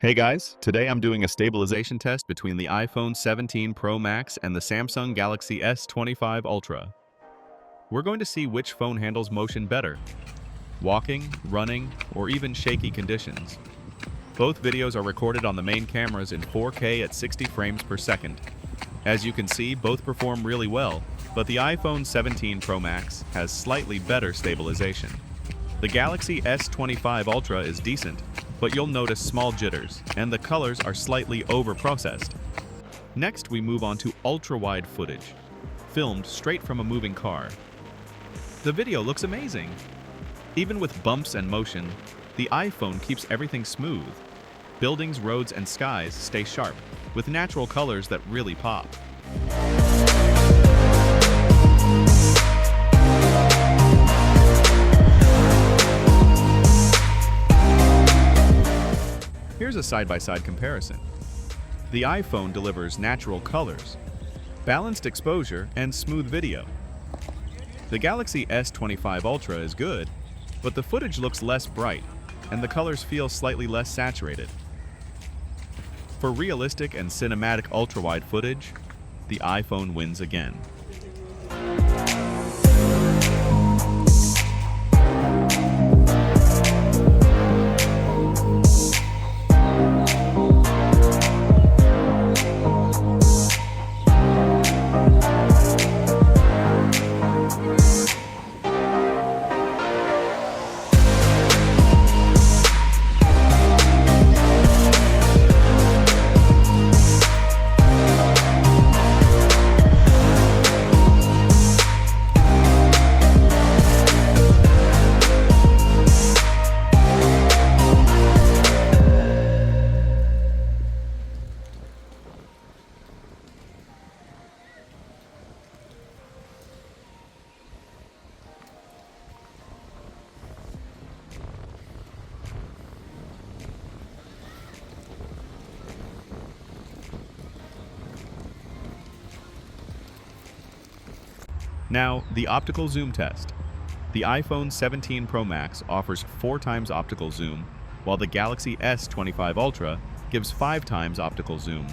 Hey guys, today I'm doing a stabilization test between the iPhone 17 Pro Max and the Samsung Galaxy S25 Ultra. We're going to see which phone handles motion better, walking, running, or even shaky conditions. Both videos are recorded on the main cameras in 4K at 60 frames per second. As you can see, both perform really well, but the iPhone 17 Pro Max has slightly better stabilization. The Galaxy S25 Ultra is decent, but you'll notice small jitters, and the colors are slightly over-processed. Next, we move on to ultra-wide footage, filmed straight from a moving car. The video looks amazing. Even with bumps and motion, the iPhone keeps everything smooth. Buildings, roads, and skies stay sharp, with natural colors that really pop. Here's a side-by-side comparison. The iPhone delivers natural colors, balanced exposure, and smooth video. The Galaxy S25 Ultra is good, but the footage looks less bright, and the colors feel slightly less saturated. For realistic and cinematic ultra-wide footage, the iPhone wins again. Now, the optical zoom test. The iPhone 17 Pro Max offers 4 times optical zoom, while the Galaxy S25 Ultra gives 5 times optical zoom.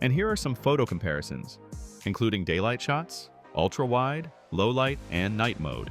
And here are some photo comparisons, including daylight shots, ultra-wide, low light, and night mode.